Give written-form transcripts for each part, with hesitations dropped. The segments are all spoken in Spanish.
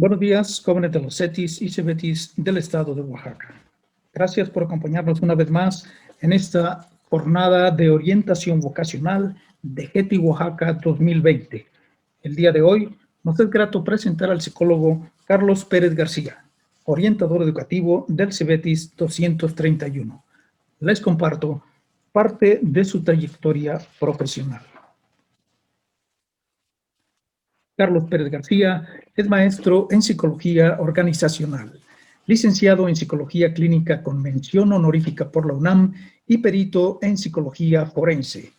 Buenos días, jóvenes de los CETIS y CEBETIS del estado de Oaxaca. Gracias por acompañarnos una vez más en esta jornada de orientación vocacional de GETI Oaxaca 2020. El día de hoy nos es grato presentar al psicólogo Carlos Pérez García, orientador educativo del CEBETIS 231. Les comparto parte de su trayectoria profesional. Carlos Pérez García es maestro en Psicología Organizacional, licenciado en Psicología Clínica con mención honorífica por la UNAM y perito en Psicología Forense.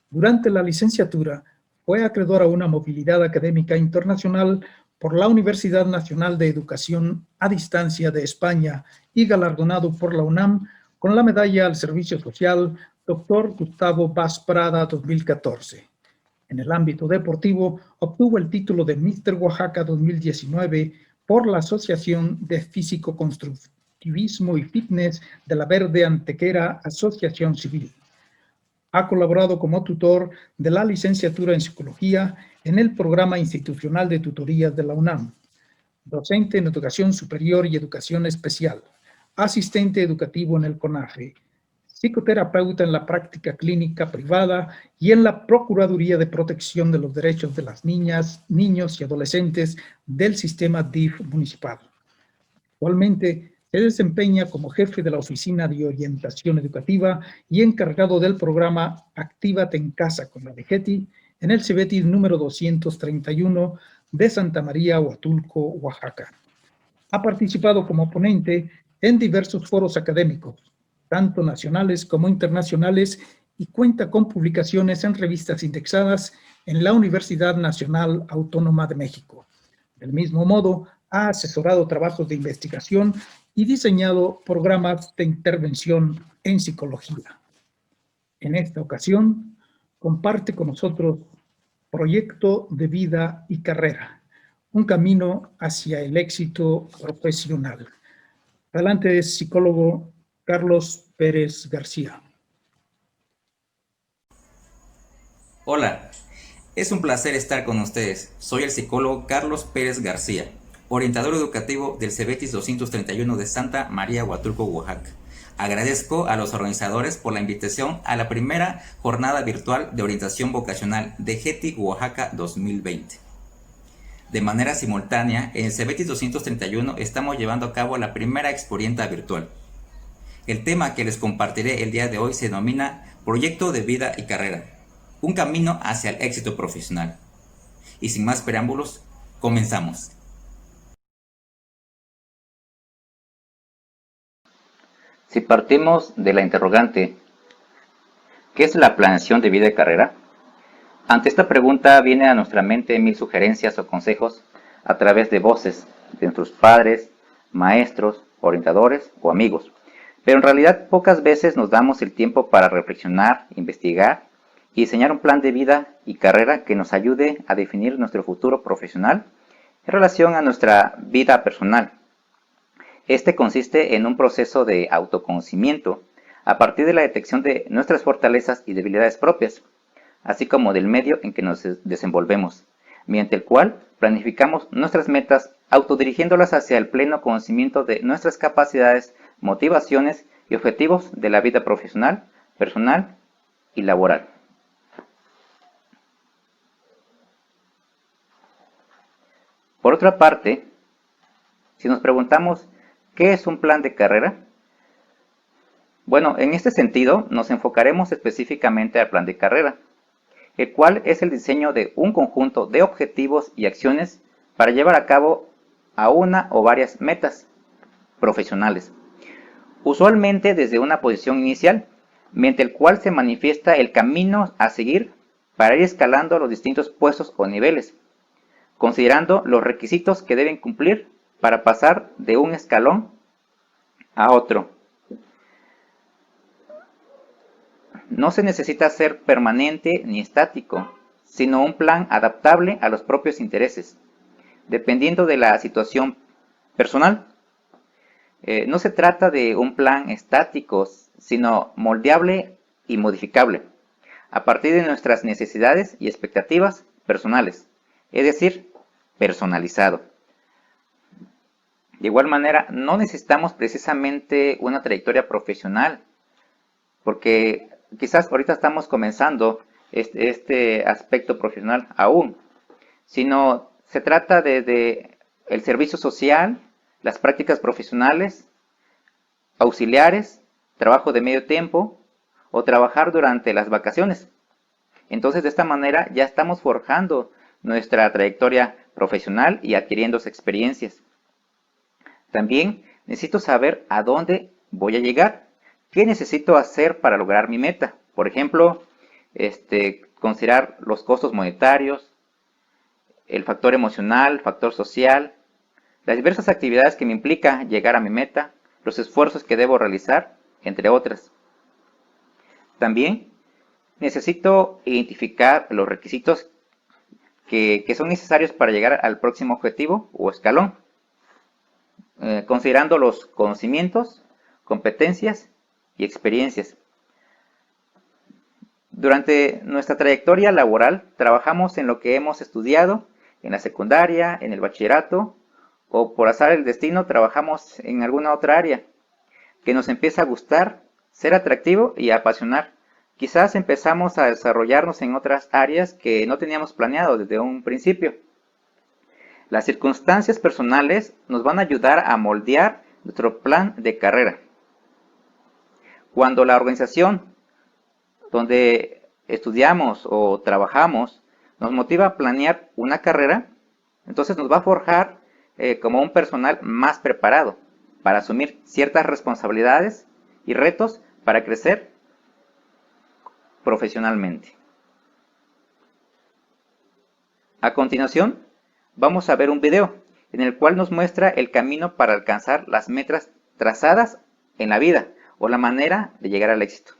Durante la licenciatura fue acreedor a una movilidad académica internacional por la Universidad Nacional de Educación a Distancia de España y galardonado por la UNAM con la Medalla al Servicio Social Dr. Gustavo Vaz Prada 2014. En el ámbito deportivo, obtuvo el título de Míster Oaxaca 2019 por la Asociación de Físico-Constructivismo y Fitness de la Verde Antequera Asociación Civil. Ha colaborado como tutor de la licenciatura en Psicología en el Programa Institucional de Tutorías de la UNAM, docente en Educación Superior y Educación Especial, asistente educativo en el CONAFE, psicoterapeuta en la práctica clínica privada y en la Procuraduría de Protección de los Derechos de las Niñas, Niños y Adolescentes del sistema DIF municipal. Actualmente se desempeña como jefe de la Oficina de Orientación Educativa y encargado del programa Actívate en Casa con la de GETI en el CEBETIS número 231 de Santa María, Huatulco, Oaxaca. Ha participado como ponente en diversos foros académicos, tanto nacionales como internacionales, y cuenta con publicaciones en revistas indexadas en la Universidad Nacional Autónoma de México. Del mismo modo, ha asesorado trabajos de investigación y diseñado programas de intervención en psicología. En esta ocasión, comparte con nosotros Proyecto de Vida y Carrera, un camino hacia el éxito profesional. Adelante, psicólogo Carlos Pérez García. Hola, es un placer estar con ustedes. Soy el psicólogo Carlos Pérez García, orientador educativo del CEBETIS 231 de Santa María, Huatulco, Oaxaca. Agradezco a los organizadores por la invitación a la primera jornada virtual de orientación vocacional de GETI Oaxaca 2020. De manera simultánea, en el CEBETIS 231 estamos llevando a cabo la primera expo-orienta virtual. El tema que les compartiré el día de hoy se denomina Proyecto de Vida y Carrera, un camino hacia el éxito profesional. Y sin más preámbulos, comenzamos. Si partimos de la interrogante, ¿qué es la planeación de vida y carrera? Ante esta pregunta vienen a nuestra mente mil sugerencias o consejos a través de voces de nuestros padres, maestros, orientadores o amigos. Pero en realidad pocas veces nos damos el tiempo para reflexionar, investigar y diseñar un plan de vida y carrera que nos ayude a definir nuestro futuro profesional en relación a nuestra vida personal. Este consiste en un proceso de autoconocimiento a partir de la detección de nuestras fortalezas y debilidades propias, así como del medio en que nos desenvolvemos, mediante el cual planificamos nuestras metas autodirigiéndolas hacia el pleno conocimiento de nuestras capacidades, motivaciones y objetivos de la vida profesional, personal y laboral. Por otra parte, si nos preguntamos ¿qué es un plan de carrera? Bueno, en este sentido nos enfocaremos específicamente al plan de carrera, el cual es el diseño de un conjunto de objetivos y acciones para llevar a cabo a una o varias metas profesionales, usualmente desde una posición inicial, mediante el cual se manifiesta el camino a seguir para ir escalando los distintos puestos o niveles, considerando los requisitos que deben cumplir para pasar de un escalón a otro. No se necesita ser permanente ni estático, sino un plan adaptable a los propios intereses, dependiendo de la situación personal. No se trata de un plan estático, sino moldeable y modificable, a partir de nuestras necesidades y expectativas personales, es decir, personalizado. De igual manera, no necesitamos precisamente una trayectoria profesional, porque quizás ahorita estamos comenzando este aspecto profesional aún, sino se trata de el servicio social, las prácticas profesionales, auxiliares, trabajo de medio tiempo o trabajar durante las vacaciones. Entonces, de esta manera ya estamos forjando nuestra trayectoria profesional y adquiriendo experiencias. También necesito saber a dónde voy a llegar. ¿Qué necesito hacer para lograr mi meta? Por ejemplo, considerar los costos monetarios, el factor emocional, el factor social, las diversas actividades que me implica llegar a mi meta, los esfuerzos que debo realizar, entre otras. También necesito identificar los requisitos que son necesarios para llegar al próximo objetivo o escalón, considerando los conocimientos, competencias y experiencias. Durante nuestra trayectoria laboral trabajamos en lo que hemos estudiado en la secundaria, en el bachillerato, o por azar del destino trabajamos en alguna otra área que nos empieza a gustar, ser atractivo y a apasionar. Quizás empezamos a desarrollarnos en otras áreas que no teníamos planeado desde un principio. Las circunstancias personales nos van a ayudar a moldear nuestro plan de carrera. Cuando la organización donde estudiamos o trabajamos nos motiva a planear una carrera, entonces nos va a forjar como un personal más preparado para asumir ciertas responsabilidades y retos para crecer profesionalmente. A continuación, vamos a ver un video en el cual nos muestra el camino para alcanzar las metas trazadas en la vida o la manera de llegar al éxito.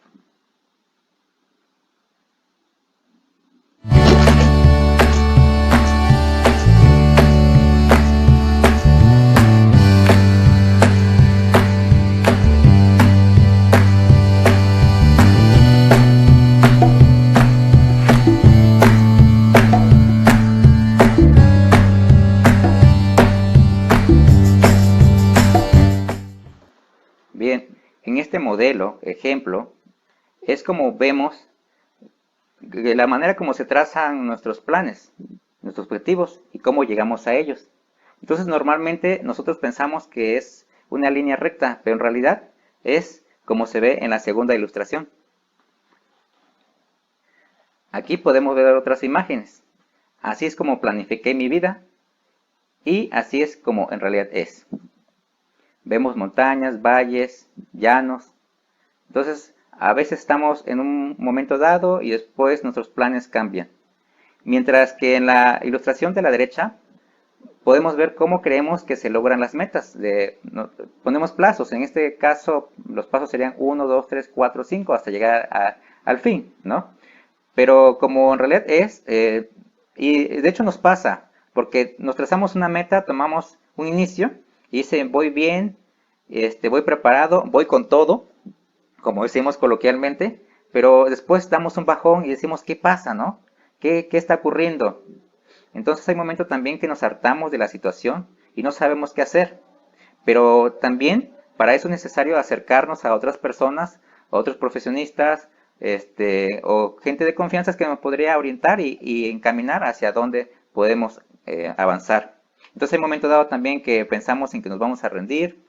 Bien, en este modelo, ejemplo, es como vemos la manera como se trazan nuestros planes, nuestros objetivos y cómo llegamos a ellos. Entonces, normalmente nosotros pensamos que es una línea recta, pero en realidad es como se ve en la segunda ilustración. Aquí podemos ver otras imágenes. Así es como planifiqué mi vida y así es como en realidad es. Vemos montañas, valles, llanos. Entonces, a veces estamos en un momento dado y después nuestros planes cambian. Mientras que en la ilustración de la derecha podemos ver cómo creemos que se logran las metas. Ponemos plazos. En este caso, los pasos serían 1, 2, 3, 4, 5 hasta llegar al fin, ¿no? Pero como en realidad es, y de hecho nos pasa, porque nos trazamos una meta, tomamos un inicio y dice, voy bien, voy preparado, voy con todo, como decimos coloquialmente, pero después damos un bajón y decimos, ¿qué pasa, no? ¿Qué está ocurriendo? Entonces hay momentos también que nos hartamos de la situación y no sabemos qué hacer. Pero también para eso es necesario acercarnos a otras personas, a otros profesionistas, o gente de confianza que nos podría orientar y encaminar hacia dónde podemos avanzar. Entonces hay un momento dado también que pensamos en que nos vamos a rendir,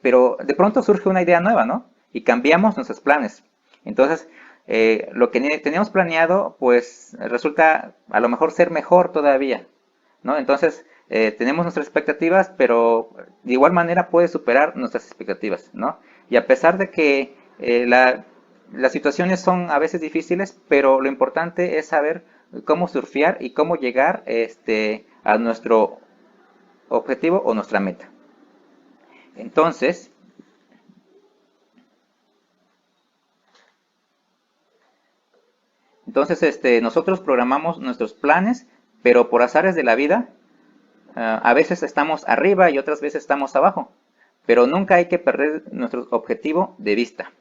pero de pronto surge una idea nueva, ¿no? Y cambiamos nuestros planes. Entonces, lo que teníamos planeado, pues resulta a lo mejor ser mejor todavía, ¿no? Entonces, tenemos nuestras expectativas, pero de igual manera puede superar nuestras expectativas, ¿no? Y a pesar de que las situaciones son a veces difíciles, pero lo importante es saber cómo surfear y cómo llegar a nuestro objetivo o nuestra meta. Entonces, nosotros programamos nuestros planes, pero por azares de la vida, a veces estamos arriba y otras veces estamos abajo. Pero nunca hay que perder nuestro objetivo de vista.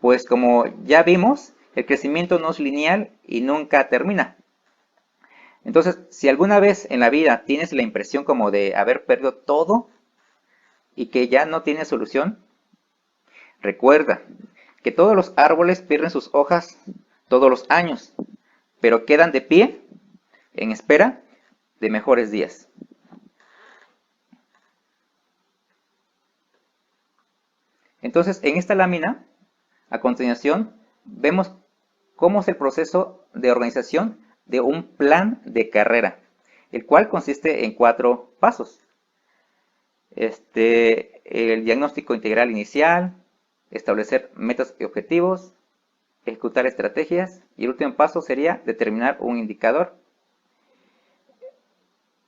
Pues como ya vimos, el crecimiento no es lineal y nunca termina. Entonces, si alguna vez en la vida tienes la impresión como de haber perdido todo, y que ya no tiene solución? Recuerda que todos los árboles pierden sus hojas todos los años, pero quedan de pie en espera de mejores días. Entonces, en esta lámina, a continuación, vemos cómo es el proceso de organización de un plan de carrera, el cual consiste en 4 pasos. El diagnóstico integral inicial, establecer metas y objetivos, ejecutar estrategias y el último paso sería determinar un indicador.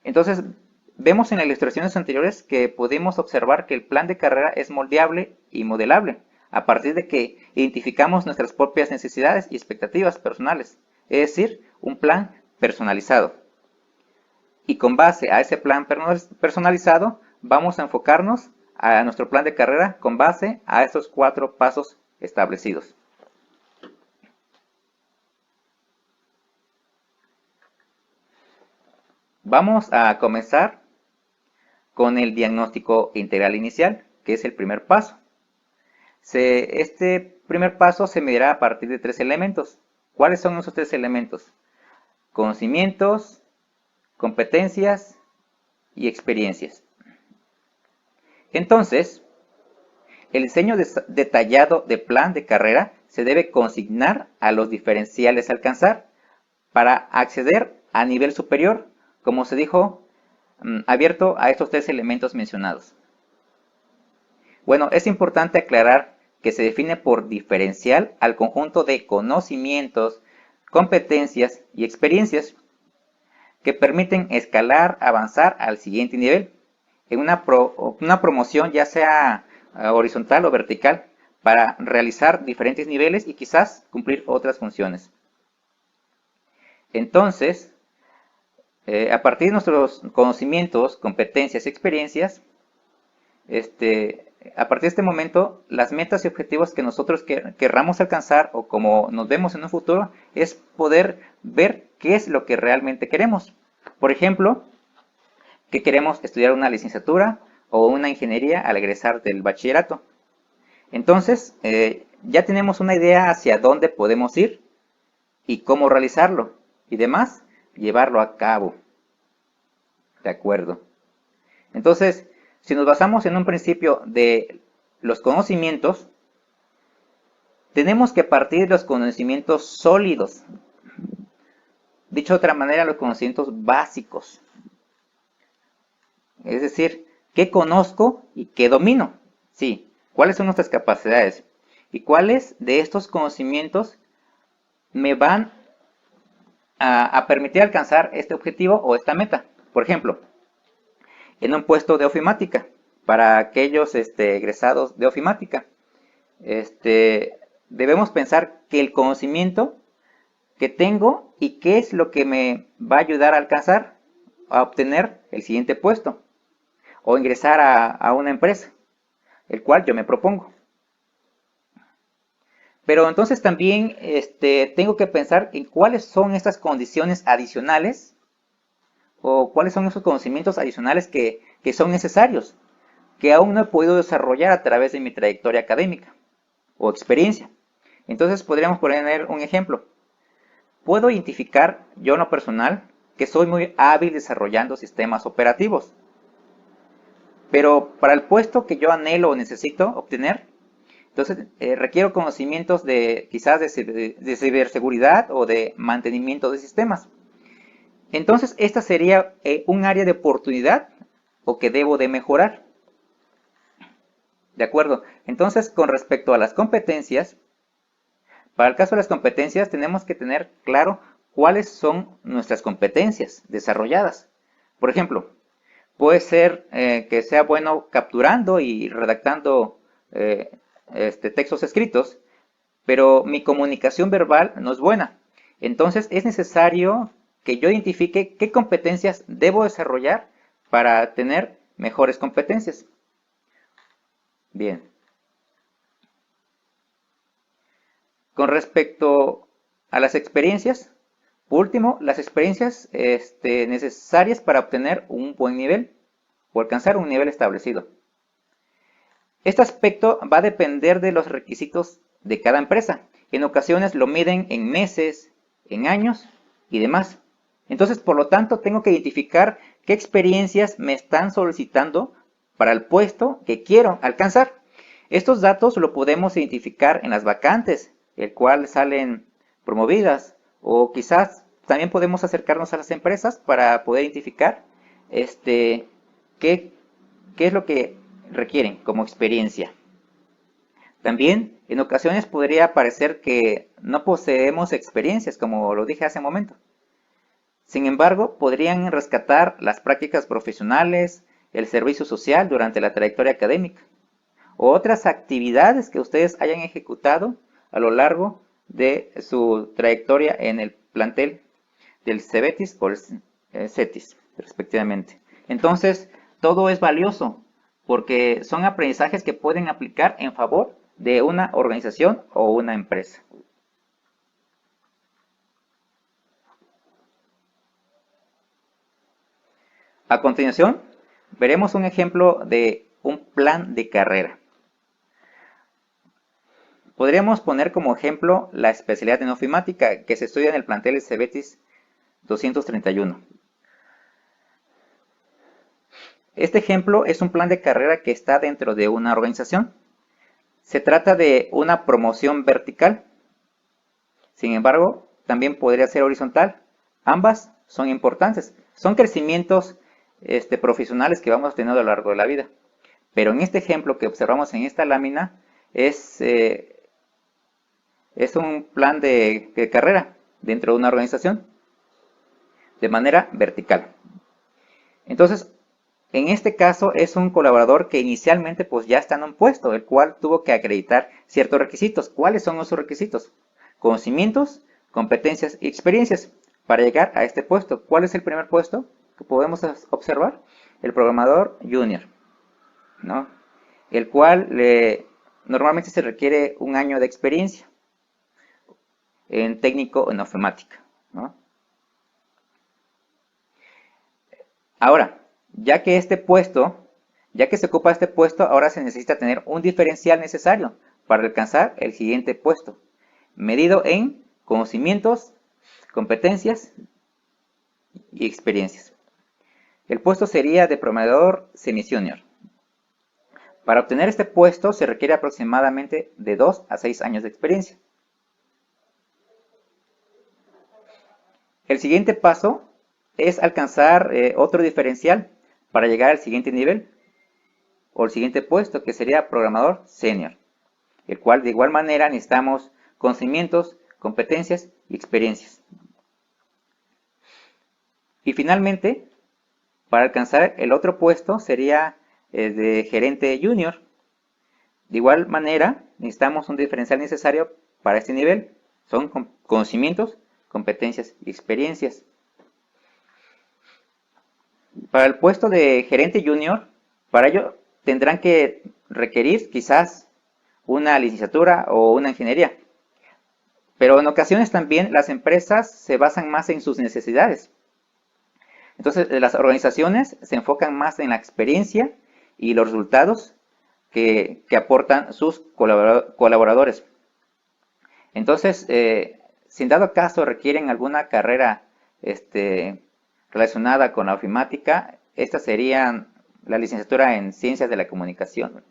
Entonces, vemos en las ilustraciones anteriores que pudimos observar que el plan de carrera es moldeable y modelable a partir de que identificamos nuestras propias necesidades y expectativas personales, es decir, un plan personalizado. Y con base a ese plan personalizado, vamos a enfocarnos a nuestro plan de carrera con base a estos 4 pasos establecidos. Vamos a comenzar con el diagnóstico integral inicial, que es el primer paso. Este primer paso se medirá a partir de 3 elementos. ¿Cuáles son esos 3 elementos? Conocimientos, competencias y experiencias. Entonces, el diseño detallado de plan de carrera se debe consignar a los diferenciales a alcanzar para acceder a nivel superior, como se dijo, abierto a estos 3 elementos mencionados. Bueno, es importante aclarar que se define por diferencial al conjunto de conocimientos, competencias y experiencias que permiten escalar, avanzar al siguiente nivel en una promoción ya sea horizontal o vertical para realizar diferentes niveles y quizás cumplir otras funciones. Entonces, a partir de nuestros conocimientos, competencias y experiencias, a partir de este momento, las metas y objetivos que nosotros querramos alcanzar o como nos vemos en un futuro es poder ver qué es lo que realmente queremos. Por ejemplo, que queremos estudiar una licenciatura o una ingeniería al egresar del bachillerato. Entonces, ya tenemos una idea hacia dónde podemos ir y cómo realizarlo y demás, llevarlo a cabo. ¿De acuerdo? Entonces, si nos basamos en un principio de los conocimientos, tenemos que partir de los conocimientos sólidos. Dicho de otra manera, los conocimientos básicos. Es decir, ¿qué conozco y qué domino? Sí, ¿cuáles son nuestras capacidades? ¿Y cuáles de estos conocimientos me van a permitir alcanzar este objetivo o esta meta? Por ejemplo, en un puesto de ofimática, para aquellos egresados de ofimática, debemos pensar que el conocimiento que tengo y qué es lo que me va a ayudar a alcanzar, a obtener el siguiente puesto o ingresar a una empresa, el cual yo me propongo. Pero entonces también tengo que pensar en cuáles son estas condiciones adicionales o cuáles son esos conocimientos adicionales que son necesarios, que aún no he podido desarrollar a través de mi trayectoria académica o experiencia. Entonces podríamos poner un ejemplo. Puedo identificar yo en lo personal que soy muy hábil desarrollando sistemas operativos, pero para el puesto que yo anhelo o necesito obtener, entonces requiero conocimientos quizás de ciberseguridad o de mantenimiento de sistemas. Entonces esta sería un área de oportunidad o que debo de mejorar. ¿De acuerdo? Entonces con respecto a las competencias, para el caso de las competencias tenemos que tener claro cuáles son nuestras competencias desarrolladas. Por ejemplo, puede ser que sea bueno capturando y redactando textos escritos, pero mi comunicación verbal no es buena. Entonces es necesario que yo identifique qué competencias debo desarrollar para tener mejores competencias. Bien. Con respecto a las experiencias, por último, las experiencias necesarias para obtener un buen nivel o alcanzar un nivel establecido. Este aspecto va a depender de los requisitos de cada empresa. En ocasiones lo miden en meses, en años y demás. Entonces, por lo tanto, tengo que identificar qué experiencias me están solicitando para el puesto que quiero alcanzar. Estos datos lo podemos identificar en las vacantes, el cual salen promovidas, o quizás también podemos acercarnos a las empresas para poder identificar qué es lo que requieren como experiencia. También en ocasiones podría parecer que no poseemos experiencias, como lo dije hace un momento. Sin embargo, podrían rescatar las prácticas profesionales, el servicio social durante la trayectoria académica o otras actividades que ustedes hayan ejecutado a lo largo de su trayectoria en el plantel del CEBETIS o el CETIS, respectivamente. Entonces, todo es valioso porque son aprendizajes que pueden aplicar en favor de una organización o una empresa. A continuación, veremos un ejemplo de un plan de carrera. Podríamos poner como ejemplo la especialidad en ofimática que se estudia en el plantel CEBETIS 231. Este ejemplo es un plan de carrera que está dentro de una organización. Se trata de una promoción vertical. Sin embargo, también podría ser horizontal. Ambas son importantes. Son crecimientos profesionales que vamos teniendo a lo largo de la vida. Pero en este ejemplo que observamos en esta lámina es un plan de carrera dentro de una organización de manera vertical. Entonces, en este caso es un colaborador que inicialmente pues ya está en un puesto, el cual tuvo que acreditar ciertos requisitos. ¿Cuáles son esos requisitos? Conocimientos, competencias y experiencias para llegar a este puesto. ¿Cuál es el primer puesto que podemos observar? El programador junior, ¿no? El cual normalmente se requiere un año de experiencia en técnico en ofimática, ¿no? Ahora, ya que se ocupa este puesto, ahora se necesita tener un diferencial necesario para alcanzar el siguiente puesto, medido en conocimientos, competencias y experiencias. El puesto sería de programador semi-junior. Para obtener este puesto se requiere aproximadamente de 2 a 6 años de experiencia. El siguiente paso es alcanzar otro diferencial para llegar al siguiente nivel o el siguiente puesto, que sería programador senior, el cual de igual manera necesitamos conocimientos, competencias y experiencias. Y finalmente, para alcanzar el otro puesto sería de gerente junior. De igual manera, necesitamos un diferencial necesario para este nivel. Son conocimientos, competencias y experiencias. Para el puesto de gerente junior, para ello tendrán que requerir quizás una licenciatura o una ingeniería. Pero en ocasiones también las empresas se basan más en sus necesidades. Entonces las organizaciones se enfocan más en la experiencia y los resultados que aportan sus colaboradores. Entonces, si en dado caso requieren alguna carrera relacionada con la ofimática, estas serían la licenciatura en Ciencias de la Comunicación,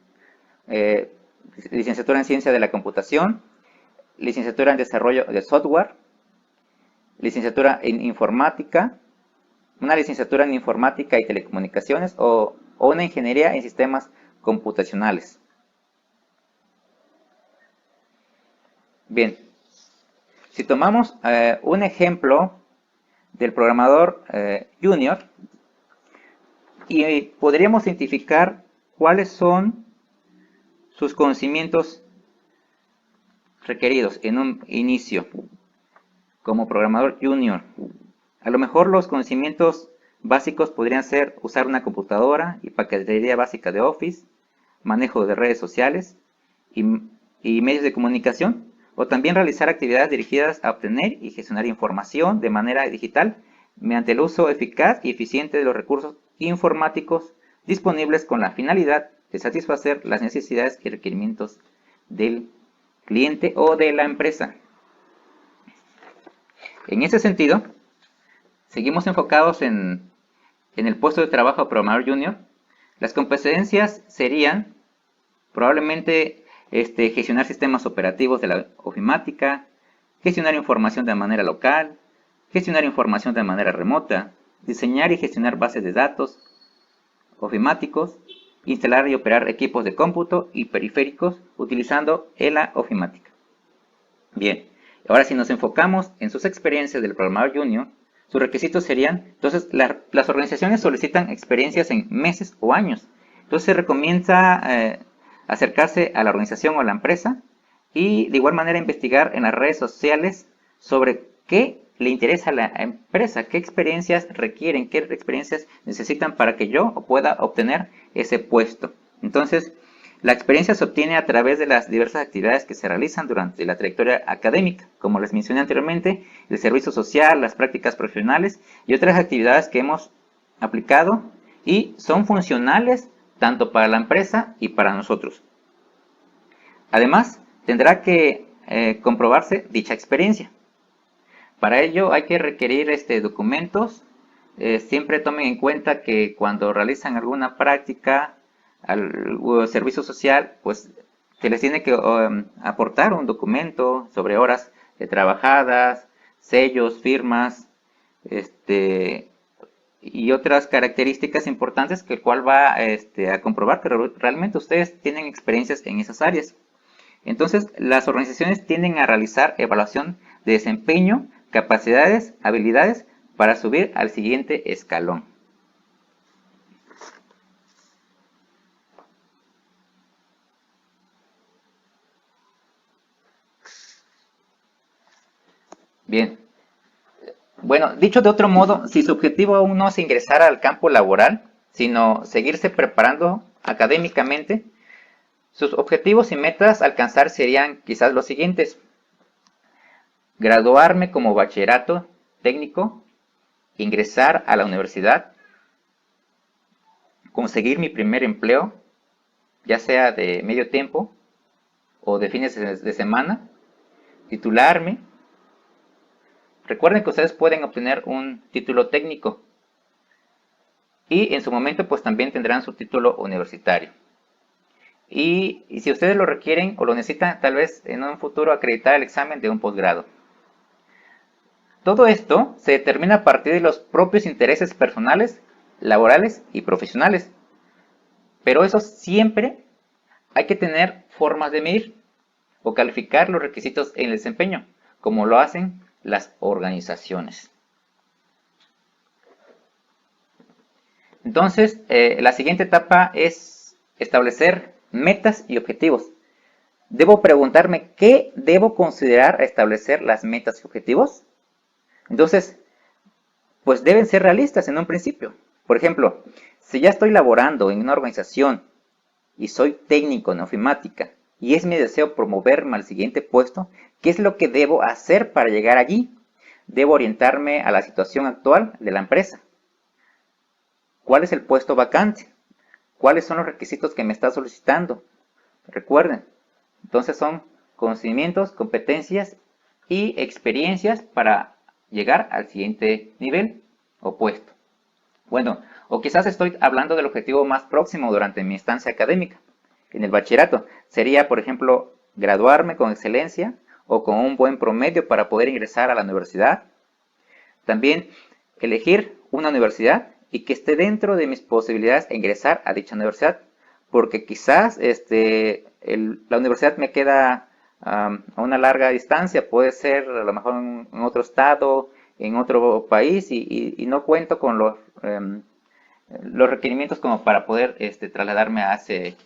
licenciatura en Ciencia de la Computación, licenciatura en Desarrollo de Software, licenciatura en Informática, una licenciatura en Informática y Telecomunicaciones o una ingeniería en Sistemas Computacionales. Bien, si tomamos un ejemplo del programador junior, y podríamos identificar cuáles son sus conocimientos requeridos en un inicio como programador junior. A lo mejor los conocimientos básicos podrían ser usar una computadora y paquetería básica de Office, manejo de redes sociales y medios de comunicación, o también realizar actividades dirigidas a obtener y gestionar información de manera digital mediante el uso eficaz y eficiente de los recursos informáticos disponibles con la finalidad de satisfacer las necesidades y requerimientos del cliente o de la empresa. En ese sentido, seguimos enfocados en el puesto de trabajo programador junior. Las competencias serían probablemente gestionar sistemas operativos de la ofimática, gestionar información de manera local, gestionar información de manera remota, diseñar y gestionar bases de datos ofimáticos, instalar y operar equipos de cómputo y periféricos utilizando ELA ofimática. Bien, ahora si nos enfocamos en sus experiencias del programador junior, sus requisitos serían, entonces las organizaciones solicitan experiencias en meses o años. Entonces se recomienda acercarse a la organización o a la empresa y de igual manera investigar en las redes sociales sobre qué le interesa a la empresa, qué experiencias requieren, qué experiencias necesitan para que yo pueda obtener ese puesto. Entonces, la experiencia se obtiene a través de las diversas actividades que se realizan durante la trayectoria académica, como les mencioné anteriormente, el servicio social, las prácticas profesionales y otras actividades que hemos aplicado y son funcionales tanto para la empresa y para nosotros. Además, tendrá que comprobarse dicha experiencia. Para ello hay que requerir documentos. Siempre tomen en cuenta que cuando realizan alguna práctica al servicio social, pues se les tiene que aportar un documento sobre horas trabajadas, sellos, firmas, y otras características importantes que el cual va a comprobar que realmente ustedes tienen experiencias en esas áreas. Entonces, las organizaciones tienden a realizar evaluación de desempeño, capacidades, habilidades para subir al siguiente escalón. Bien. Bueno, dicho de otro modo, si su objetivo aún no es ingresar al campo laboral, sino seguirse preparando académicamente, sus objetivos y metas a alcanzar serían quizás los siguientes: graduarme como bachillerato técnico, ingresar a la universidad, conseguir mi primer empleo, ya sea de medio tiempo o de fines de semana, titularme. Recuerden que ustedes pueden obtener un título técnico y en su momento pues también tendrán su título universitario. Y si ustedes lo requieren o lo necesitan, tal vez en un futuro acreditar el examen de un posgrado. Todo esto se determina a partir de los propios intereses personales, laborales y profesionales. Pero eso siempre hay que tener formas de medir o calificar los requisitos en el desempeño, como lo hacen las organizaciones. Entonces, la siguiente etapa es establecer metas y objetivos. Debo preguntarme qué debo considerar a establecer las metas y objetivos. Entonces, pues deben ser realistas en un principio. Por ejemplo, si ya estoy laborando en una organización y soy técnico en ofimática y es mi deseo promoverme al siguiente puesto, ¿qué es lo que debo hacer para llegar allí? Debo orientarme a la situación actual de la empresa. ¿Cuál es el puesto vacante? ¿Cuáles son los requisitos que me está solicitando? Recuerden, entonces son conocimientos, competencias y experiencias para llegar al siguiente nivel o puesto. Bueno, o quizás estoy hablando del objetivo más próximo durante mi estancia académica. En el bachillerato sería, por ejemplo, graduarme con excelencia o con un buen promedio para poder ingresar a la universidad. También elegir una universidad y que esté dentro de mis posibilidades de ingresar a dicha universidad, porque quizás la universidad me queda a una larga distancia, puede ser a lo mejor en otro estado, en otro país y no cuento con los requerimientos como para poder trasladarme a ese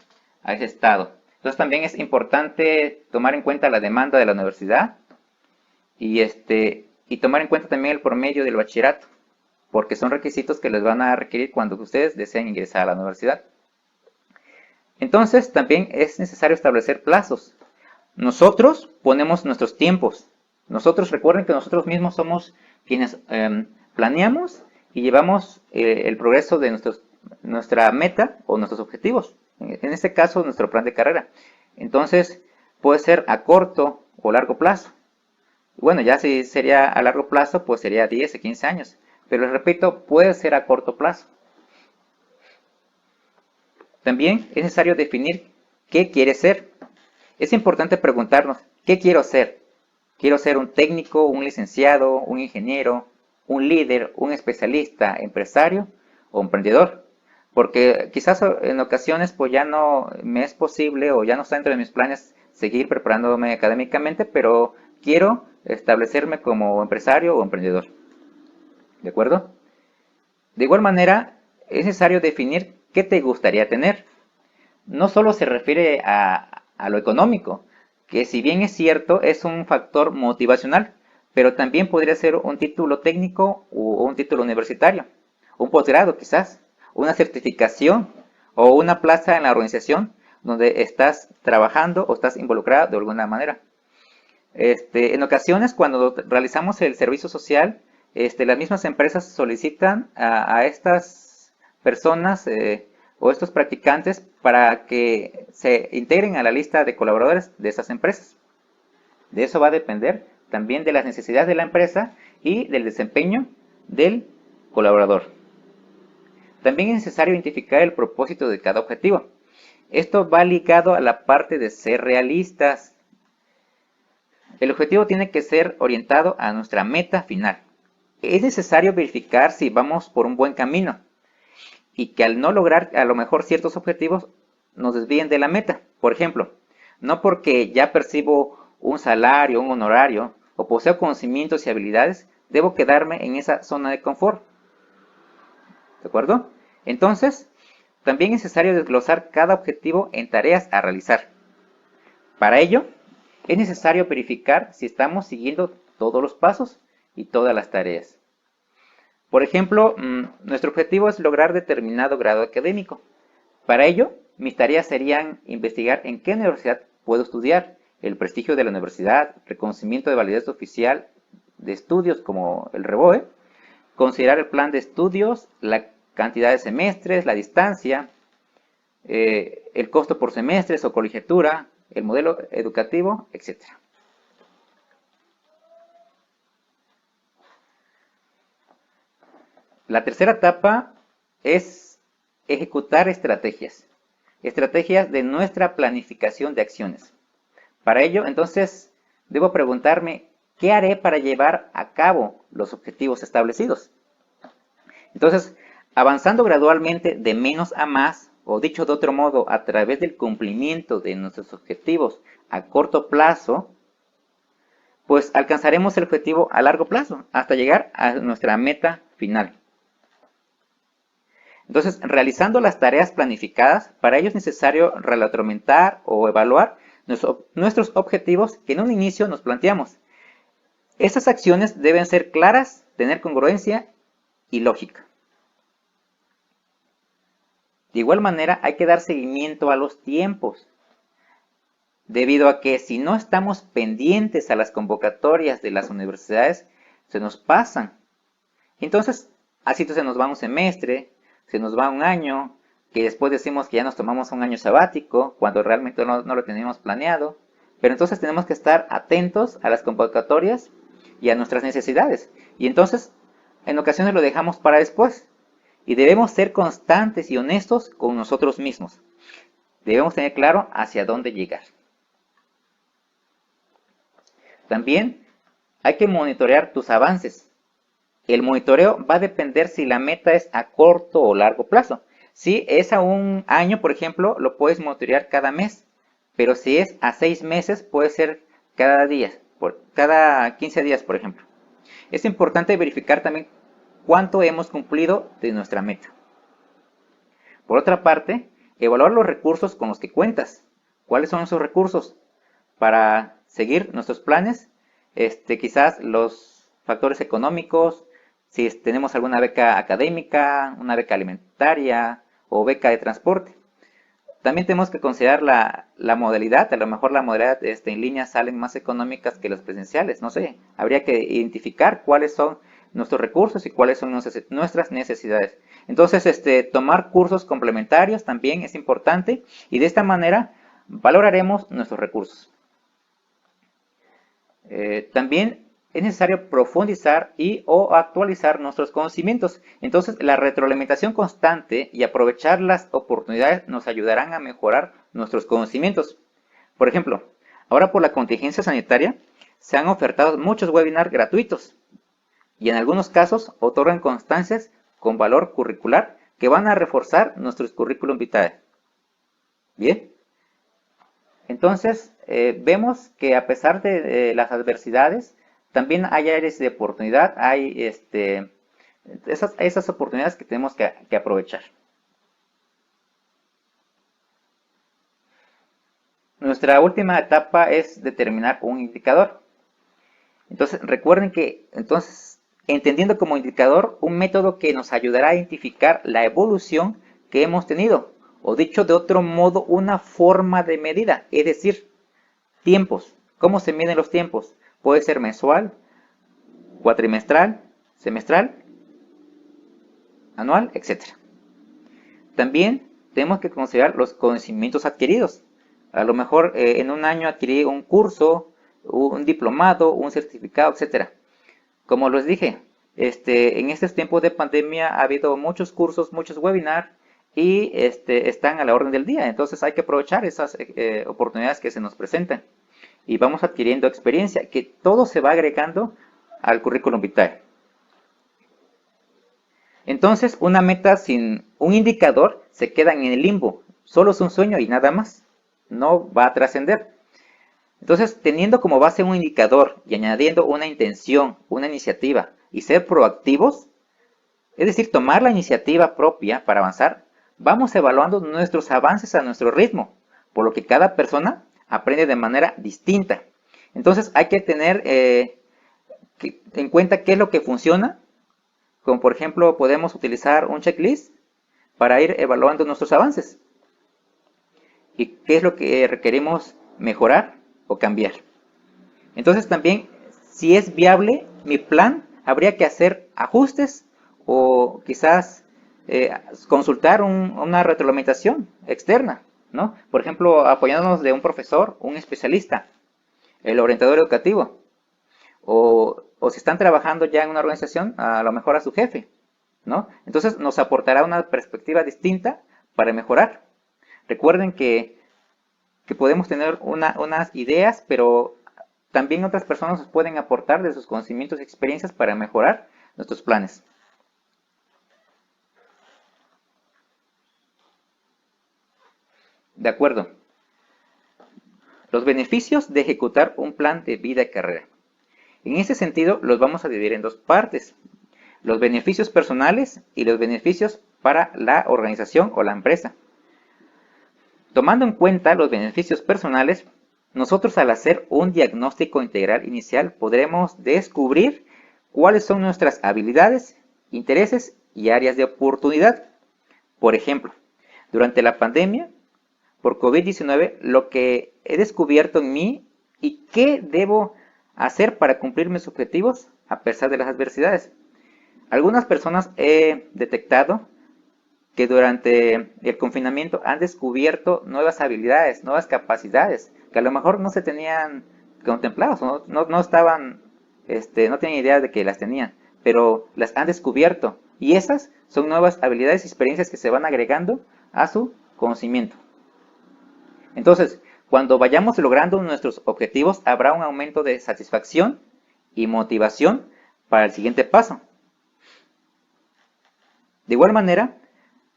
estado. Entonces también es importante tomar en cuenta la demanda de la universidad y tomar en cuenta también el promedio del bachillerato, porque son requisitos que les van a requerir cuando ustedes deseen ingresar a la universidad. Entonces también es necesario establecer plazos. Nosotros ponemos nuestros tiempos. Recuerden que nosotros mismos somos quienes planeamos y llevamos el progreso de nuestra meta o nuestros objetivos. En este caso, nuestro plan de carrera. Entonces, puede ser a corto o largo plazo. Bueno, ya si sería a largo plazo, pues sería 10 o 15 años. Pero les repito, puede ser a corto plazo. También es necesario definir qué quiere ser. Es importante preguntarnos, ¿qué quiero ser? ¿Quiero ser un técnico, un licenciado, un ingeniero, un líder, un especialista, empresario o emprendedor? Porque quizás en ocasiones pues ya no me es posible o ya no está dentro de mis planes seguir preparándome académicamente, pero quiero establecerme como empresario o emprendedor. ¿De acuerdo? De igual manera, es necesario definir qué te gustaría tener. No solo se refiere a lo económico, que si bien es cierto, es un factor motivacional, pero también podría ser un título técnico o un título universitario, un posgrado quizás, una certificación o una plaza en la organización donde estás trabajando o estás involucrado de alguna manera. En ocasiones, cuando realizamos el servicio social, las mismas empresas solicitan a estas personas o estos practicantes para que se integren a la lista de colaboradores de esas empresas. De eso va a depender también de las necesidades de la empresa y del desempeño del colaborador. También es necesario identificar el propósito de cada objetivo. Esto va ligado a la parte de ser realistas. El objetivo tiene que ser orientado a nuestra meta final. Es necesario verificar si vamos por un buen camino y que al no lograr a lo mejor ciertos objetivos nos desvíen de la meta. Por ejemplo, no porque ya percibo un salario, un honorario o poseo conocimientos y habilidades, debo quedarme en esa zona de confort. ¿De acuerdo? Entonces, también es necesario desglosar cada objetivo en tareas a realizar. Para ello, es necesario verificar si estamos siguiendo todos los pasos y todas las tareas. Por ejemplo, nuestro objetivo es lograr determinado grado académico. Para ello, mis tareas serían investigar en qué universidad puedo estudiar, el prestigio de la universidad, reconocimiento de validez oficial de estudios como el REVOE, considerar el plan de estudios, la cantidad de semestres, la distancia, el costo por semestres o colegiatura, el modelo educativo, etc. La tercera etapa es ejecutar estrategias de nuestra planificación de acciones. Para ello, entonces, debo preguntarme, ¿qué haré para llevar a cabo los objetivos establecidos? Entonces, avanzando gradualmente de menos a más, o dicho de otro modo, a través del cumplimiento de nuestros objetivos a corto plazo, pues alcanzaremos el objetivo a largo plazo, hasta llegar a nuestra meta final. Entonces, realizando las tareas planificadas, para ello es necesario retroalimentar o evaluar nuestros objetivos que en un inicio nos planteamos. Estas acciones deben ser claras, tener congruencia y lógica. De igual manera, hay que dar seguimiento a los tiempos, debido a que si no estamos pendientes a las convocatorias de las universidades, se nos pasan. Entonces, así se nos va un semestre, se nos va un año, que después decimos que ya nos tomamos un año sabático, cuando realmente no lo teníamos planeado. Pero entonces tenemos que estar atentos a las convocatorias y a nuestras necesidades. Y entonces, en ocasiones lo dejamos para después. Y debemos ser constantes y honestos con nosotros mismos. Debemos tener claro hacia dónde llegar. También hay que monitorear tus avances. El monitoreo va a depender si la meta es a corto o largo plazo. Si es a un año, por ejemplo, lo puedes monitorear cada mes. Pero si es a 6 meses, puede ser cada día, cada 15 días, por ejemplo. Es importante verificar también cuánto hemos cumplido de nuestra meta. Por otra parte, evaluar los recursos con los que cuentas. ¿Cuáles son esos recursos para seguir nuestros planes? Quizás los factores económicos, si tenemos alguna beca académica, una beca alimentaria o beca de transporte. También tenemos que considerar la modalidad. A lo mejor la modalidad en línea salen más económicas que las presenciales. No sé, habría que identificar cuáles son nuestros recursos y cuáles son nuestras necesidades. Entonces, tomar cursos complementarios también es importante y de esta manera valoraremos nuestros recursos. También es necesario profundizar y o actualizar nuestros conocimientos. Entonces, la retroalimentación constante y aprovechar las oportunidades nos ayudarán a mejorar nuestros conocimientos. Por ejemplo, ahora por la contingencia sanitaria se han ofertado muchos webinars gratuitos y en algunos casos otorgan constancias con valor curricular que van a reforzar nuestros currículum vitae. Bien. Entonces, vemos que a pesar de las adversidades, también hay áreas de oportunidad, hay esas oportunidades que tenemos que aprovechar. Nuestra última etapa es determinar un indicador. Entonces, recuerden que, entendiendo como indicador un método que nos ayudará a identificar la evolución que hemos tenido, o dicho de otro modo, una forma de medida, es decir, tiempos. ¿Cómo se miden los tiempos? Puede ser mensual, cuatrimestral, semestral, anual, etc. También tenemos que considerar los conocimientos adquiridos. A lo mejor en un año adquirí un curso, un diplomado, un certificado, etc. Como les dije, en estos tiempos de pandemia ha habido muchos cursos, muchos webinars y están a la orden del día. Entonces hay que aprovechar esas oportunidades que se nos presentan y vamos adquiriendo experiencia, que todo se va agregando al currículum vitae. Entonces, una meta sin un indicador se queda en el limbo, solo es un sueño y nada más, no va a trascender. Entonces, teniendo como base un indicador y añadiendo una intención, una iniciativa y ser proactivos, es decir, tomar la iniciativa propia para avanzar, vamos evaluando nuestros avances a nuestro ritmo, por lo que cada persona aprende de manera distinta. Entonces, hay que tener en cuenta qué es lo que funciona, como por ejemplo, podemos utilizar un checklist para ir evaluando nuestros avances y qué es lo que requerimos mejorar o cambiar. Entonces también, si es viable mi plan, habría que hacer ajustes o quizás consultar una retroalimentación externa, ¿no? Por ejemplo, apoyándonos de un profesor, un especialista, el orientador educativo, o si están trabajando ya en una organización, a lo mejor a su jefe, ¿no? Entonces nos aportará una perspectiva distinta para mejorar. Recuerden que podemos tener unas ideas, pero también otras personas nos pueden aportar de sus conocimientos y experiencias para mejorar nuestros planes. De acuerdo. Los beneficios de ejecutar un plan de vida y carrera. En ese sentido, los vamos a dividir en dos partes. Los beneficios personales y los beneficios para la organización o la empresa. Tomando en cuenta los beneficios personales, nosotros al hacer un diagnóstico integral inicial podremos descubrir cuáles son nuestras habilidades, intereses y áreas de oportunidad. Por ejemplo, durante la pandemia por COVID-19, lo que he descubierto en mí y qué debo hacer para cumplir mis objetivos a pesar de las adversidades. Algunas personas he detectado que durante el confinamiento han descubierto nuevas habilidades, nuevas capacidades, que a lo mejor no se tenían contempladas, no estaban, no tenían idea de que las tenían, pero las han descubierto. Y esas son nuevas habilidades y experiencias que se van agregando a su conocimiento. Entonces, cuando vayamos logrando nuestros objetivos, habrá un aumento de satisfacción y motivación para el siguiente paso. De igual manera,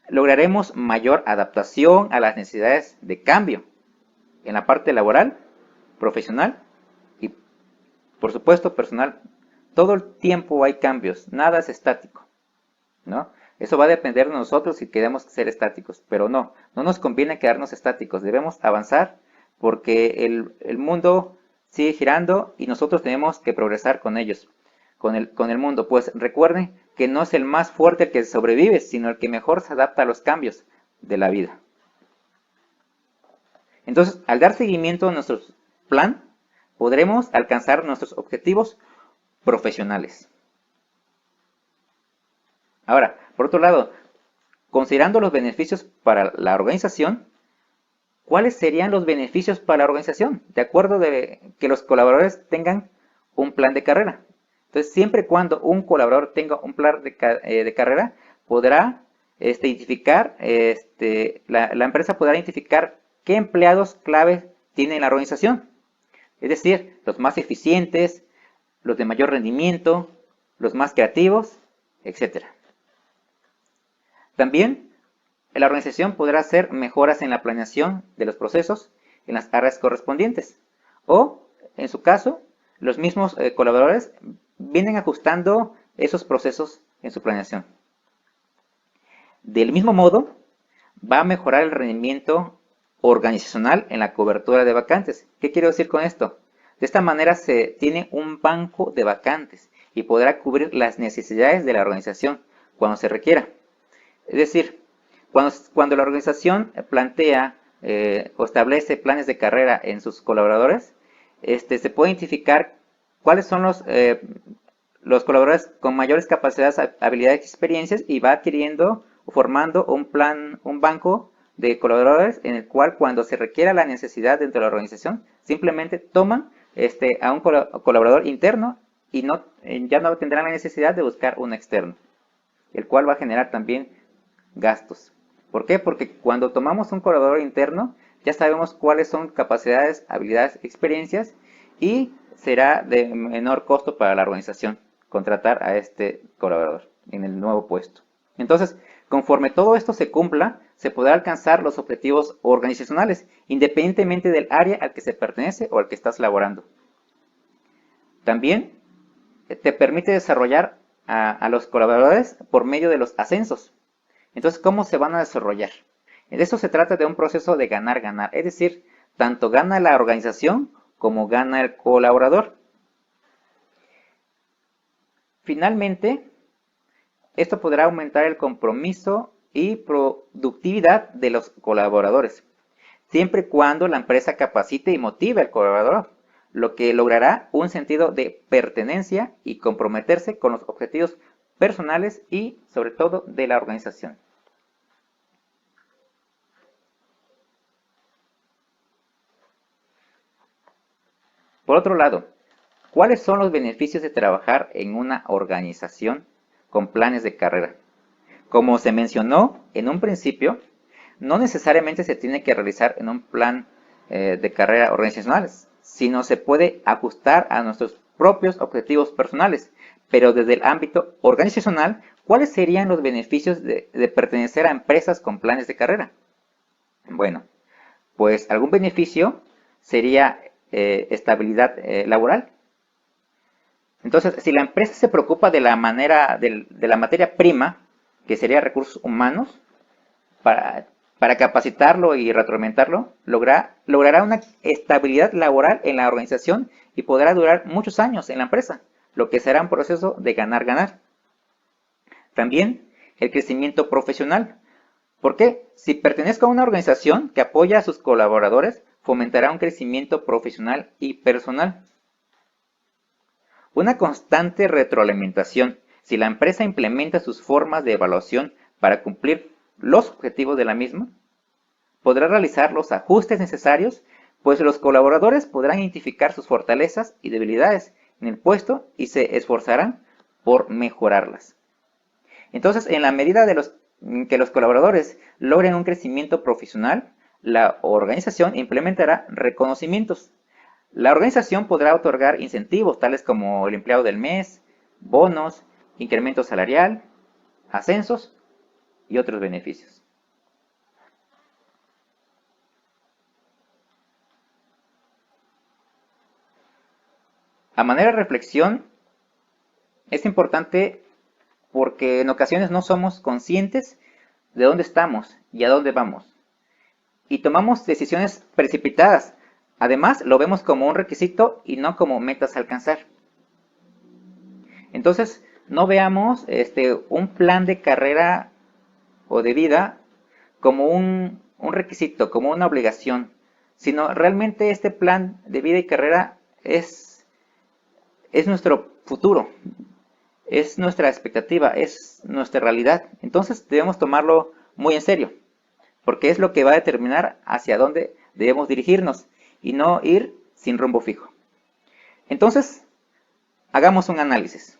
lograremos mayor adaptación a las necesidades de cambio en la parte laboral, profesional y, por supuesto, personal. Todo el tiempo hay cambios, nada es estático, ¿no? Eso va a depender de nosotros si queremos ser estáticos, pero no nos conviene quedarnos estáticos, debemos avanzar porque el mundo sigue girando y nosotros tenemos que progresar con ellos, con el mundo. Pues recuerden que no es el más fuerte el que sobrevive, sino el que mejor se adapta a los cambios de la vida. Entonces, al dar seguimiento a nuestro plan, podremos alcanzar nuestros objetivos profesionales. Ahora, por otro lado, considerando los beneficios para la organización, ¿cuáles serían los beneficios para la organización? De acuerdo de que los colaboradores tengan un plan de carrera. Entonces, siempre y cuando un colaborador tenga un plan de carrera, podrá identificar, la empresa podrá identificar qué empleados clave tiene la organización. Es decir, los más eficientes, los de mayor rendimiento, los más creativos, etc. También, la organización podrá hacer mejoras en la planeación de los procesos en las áreas correspondientes. O, en su caso, los mismos colaboradores vienen ajustando esos procesos en su planeación. Del mismo modo, va a mejorar el rendimiento organizacional en la cobertura de vacantes. ¿Qué quiero decir con esto? De esta manera se tiene un banco de vacantes y podrá cubrir las necesidades de la organización cuando se requiera. Es decir, cuando la organización plantea o establece planes de carrera en sus colaboradores, se puede identificar cuáles son los colaboradores con mayores capacidades, habilidades y experiencias, y va adquiriendo o formando un banco de colaboradores en el cual, cuando se requiera la necesidad dentro de la organización, simplemente toman a un colaborador interno y ya no tendrán la necesidad de buscar un externo, el cual va a generar también gastos. ¿Por qué? Porque cuando tomamos un colaborador interno, ya sabemos cuáles son capacidades, habilidades, experiencias, y será de menor costo para la organización contratar a este colaborador en el nuevo puesto. Entonces, conforme todo esto se cumpla, se podrá alcanzar los objetivos organizacionales, independientemente del área al que se pertenece o al que estás laborando. También te permite desarrollar a los colaboradores por medio de los ascensos. Entonces, ¿cómo se van a desarrollar? De eso se trata, de un proceso de ganar-ganar, es decir, tanto gana la organización como gana el colaborador. Finalmente, esto podrá aumentar el compromiso y productividad de los colaboradores, siempre y cuando la empresa capacite y motive al colaborador, lo que logrará un sentido de pertenencia y comprometerse con los objetivos personales y, sobre todo, de la organización. Por otro lado, ¿cuáles son los beneficios de trabajar en una organización con planes de carrera? Como se mencionó en un principio, no necesariamente se tiene que realizar en un plan de carrera organizacional, sino se puede ajustar a nuestros propios objetivos personales. Pero desde el ámbito organizacional, ¿cuáles serían los beneficios de pertenecer a empresas con planes de carrera? Bueno, pues algún beneficio sería estabilidad laboral. Entonces, si la empresa se preocupa de la materia prima, que sería recursos humanos, para capacitarlo y retroalimentarlo, logrará una estabilidad laboral en la organización y podrá durar muchos años en la empresa, lo que será un proceso de ganar-ganar. También el crecimiento profesional. ¿Por qué? Si pertenezco a una organización que apoya a sus colaboradores, fomentará un crecimiento profesional y personal. Una constante retroalimentación. Si la empresa implementa sus formas de evaluación para cumplir los objetivos de la misma, podrá realizar los ajustes necesarios, pues los colaboradores podrán identificar sus fortalezas y debilidades en el puesto y se esforzarán por mejorarlas. Entonces, en la medida que los colaboradores logren un crecimiento profesional, la organización implementará reconocimientos. La organización podrá otorgar incentivos tales como el empleado del mes, bonos, incremento salarial, ascensos y otros beneficios. A manera de reflexión, es importante porque en ocasiones no somos conscientes de dónde estamos y a dónde vamos, y tomamos decisiones precipitadas. Además, lo vemos como un requisito y no como metas a alcanzar. Entonces, no veamos un plan de carrera o de vida como un requisito, como una obligación, sino realmente este plan de vida y carrera es nuestro futuro, es nuestra expectativa, es nuestra realidad. Entonces debemos tomarlo muy en serio, porque es lo que va a determinar hacia dónde debemos dirigirnos y no ir sin rumbo fijo. Entonces, hagamos un análisis.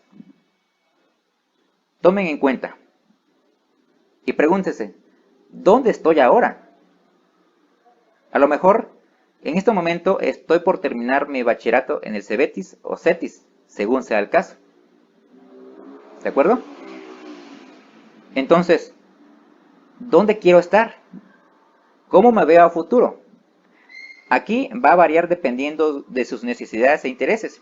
Tomen en cuenta y pregúntense, ¿dónde estoy ahora? A lo mejor, en este momento estoy por terminar mi bachillerato en el CEBETIS o CETIS, según sea el caso. ¿De acuerdo? Entonces, ¿dónde quiero estar? ¿Cómo me veo a futuro? Aquí va a variar dependiendo de sus necesidades e intereses.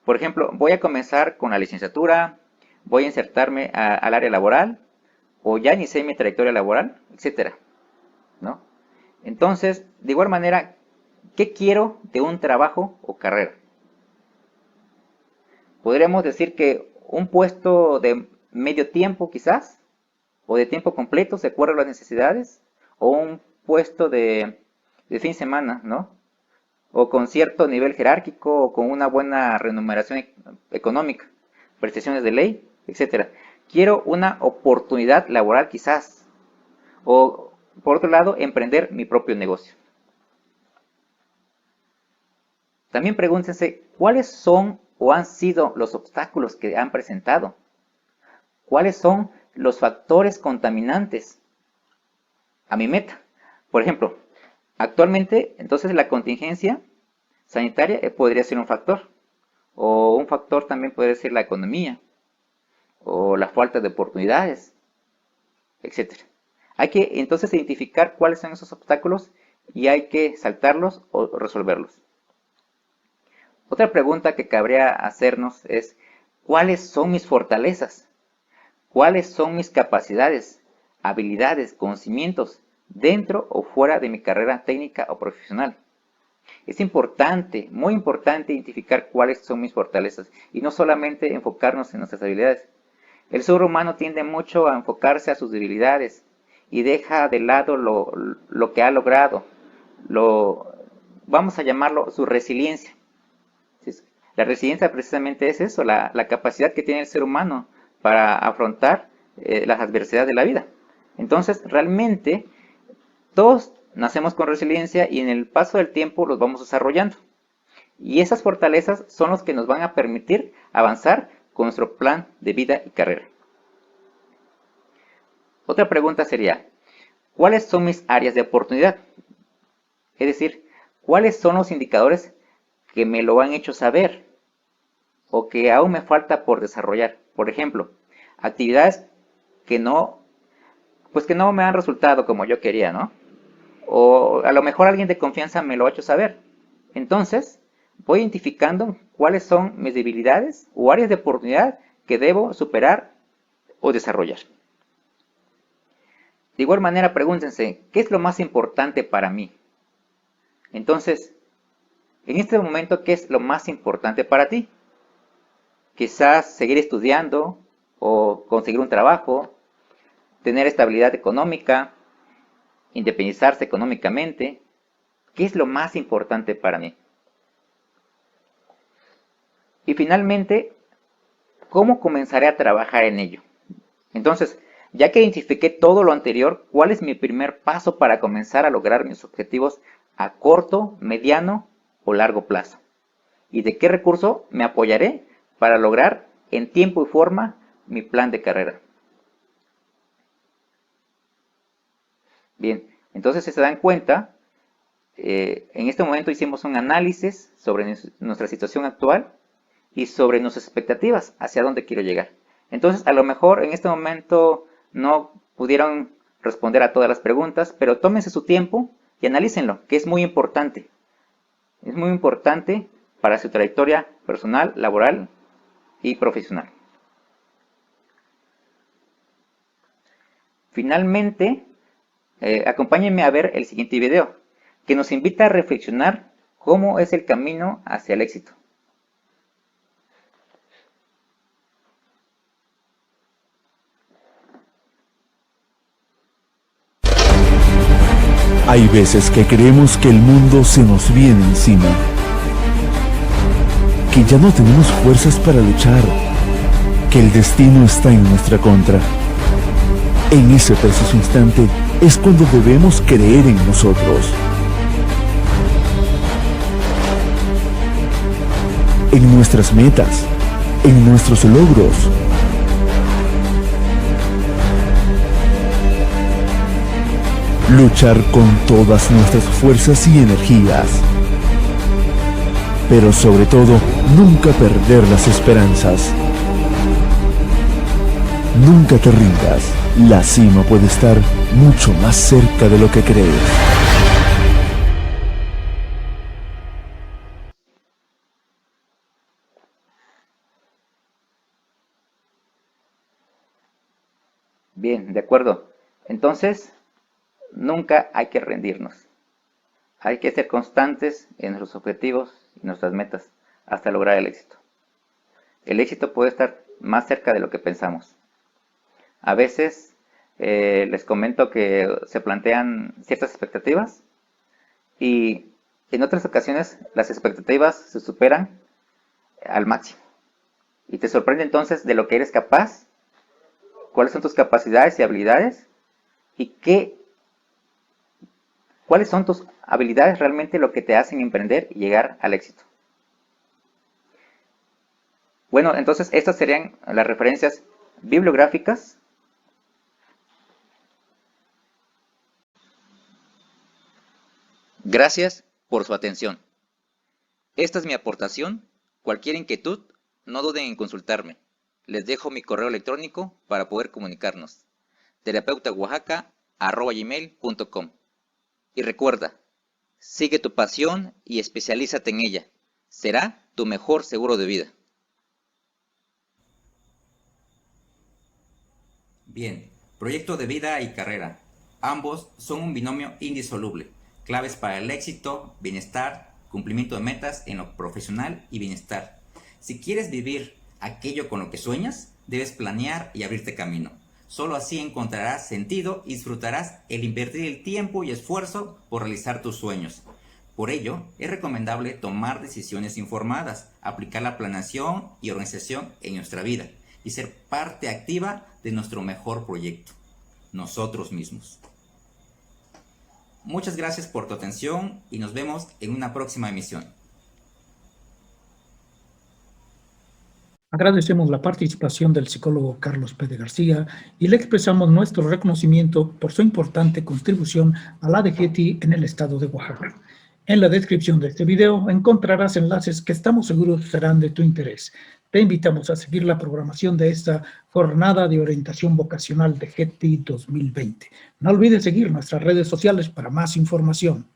Por ejemplo, voy a comenzar con la licenciatura, voy a insertarme al área laboral, o ya inicié mi trayectoria laboral, etc. ¿No? Entonces, de igual manera, ¿qué quiero de un trabajo o carrera? Podríamos decir que un puesto de medio tiempo quizás, o de tiempo completo, de acuerdo a las necesidades, o un puesto de fin de semana, ¿no? O con cierto nivel jerárquico, o con una buena remuneración económica, prestaciones de ley, etc. Quiero una oportunidad laboral quizás, o por otro lado, emprender mi propio negocio. También pregúntense, ¿cuáles son o han sido los obstáculos que han presentado? ¿Cuáles son los factores contaminantes a mi meta? Por ejemplo, actualmente, entonces la contingencia sanitaria podría ser un factor. O un factor también podría ser la economía, o la falta de oportunidades, etc. Hay que entonces identificar cuáles son esos obstáculos y hay que saltarlos o resolverlos. Otra pregunta que cabría hacernos es, ¿cuáles son mis fortalezas? ¿Cuáles son mis capacidades, habilidades, conocimientos dentro o fuera de mi carrera técnica o profesional? Es importante, muy importante identificar cuáles son mis fortalezas y no solamente enfocarnos en nuestras habilidades. El ser humano tiende mucho a enfocarse a sus debilidades y deja de lado lo que ha logrado, vamos a llamarlo su resiliencia. La resiliencia precisamente es eso, la capacidad que tiene el ser humano para afrontar las adversidades de la vida. Entonces, realmente, todos nacemos con resiliencia y en el paso del tiempo los vamos desarrollando. Y esas fortalezas son los que nos van a permitir avanzar con nuestro plan de vida y carrera. Otra pregunta sería, ¿cuáles son mis áreas de oportunidad? Es decir, ¿cuáles son los indicadores que me lo han hecho saber o que aún me falta por desarrollar? Por ejemplo, actividades que no me han resultado como yo quería, ¿no? O a lo mejor alguien de confianza me lo ha hecho saber. Entonces, voy identificando cuáles son mis debilidades o áreas de oportunidad que debo superar o desarrollar. De igual manera, pregúntense, ¿qué es lo más importante para mí? Entonces, en este momento, ¿qué es lo más importante para ti? Quizás seguir estudiando o conseguir un trabajo, tener estabilidad económica, independizarse económicamente. ¿Qué es lo más importante para mí? Y finalmente, ¿cómo comenzaré a trabajar en ello? Entonces, ya que identifiqué todo lo anterior, ¿cuál es mi primer paso para comenzar a lograr mis objetivos a corto, mediano o largo plazo? ¿Y de qué recurso me apoyaré para lograr en tiempo y forma mi plan de carrera? Bien, entonces si se dan cuenta, en este momento hicimos un análisis sobre nuestra situación actual y sobre nuestras expectativas, hacia dónde quiero llegar. Entonces, a lo mejor en este momento no pudieron responder a todas las preguntas, pero tómense su tiempo y analícenlo, que es muy importante. Es muy importante para su trayectoria personal, laboral y profesional. Finalmente, acompáñenme a ver el siguiente video, que nos invita a reflexionar cómo es el camino hacia el éxito. Hay veces que creemos que el mundo se nos viene encima, que ya no tenemos fuerzas para luchar, que el destino está en nuestra contra. En ese preciso instante es cuando debemos creer en nosotros, en nuestras metas, en nuestros logros. Luchar con todas nuestras fuerzas y energías. Pero sobre todo, nunca perder las esperanzas. Nunca te rindas. La cima puede estar mucho más cerca de lo que crees. Bien, de acuerdo. Entonces, nunca hay que rendirnos. Hay que ser constantes en nuestros objetivos y nuestras metas hasta lograr el éxito. El éxito puede estar más cerca de lo que pensamos. A veces les comento que se plantean ciertas expectativas y en otras ocasiones las expectativas se superan al máximo. Y te sorprende entonces de lo que eres capaz, cuáles son tus capacidades y habilidades y cuáles son tus habilidades realmente lo que te hacen emprender y llegar al éxito. Bueno, entonces estas serían las referencias bibliográficas. Gracias por su atención. Esta es mi aportación. Cualquier inquietud, no duden en consultarme. Les dejo mi correo electrónico para poder comunicarnos. terapeutaoaxaca@gmail.com. Y recuerda, sigue tu pasión y especialízate en ella. Será tu mejor seguro de vida. Bien, proyecto de vida y carrera. Ambos son un binomio indisoluble, claves para el éxito, bienestar, cumplimiento de metas en lo profesional y bienestar. Si quieres vivir aquello con lo que sueñas, debes planear y abrirte camino. Solo así encontrarás sentido y disfrutarás el invertir el tiempo y esfuerzo por realizar tus sueños. Por ello, es recomendable tomar decisiones informadas, aplicar la planeación y organización en nuestra vida y ser parte activa de nuestro mejor proyecto, nosotros mismos. Muchas gracias por tu atención y nos vemos en una próxima emisión. Agradecemos la participación del psicólogo Carlos Pérez García y le expresamos nuestro reconocimiento por su importante contribución a la DGETI en el estado de Oaxaca. En la descripción de este video encontrarás enlaces que estamos seguros serán de tu interés. Te invitamos a seguir la programación de esta Jornada de Orientación Vocacional de DGETI 2020. No olvides seguir nuestras redes sociales para más información.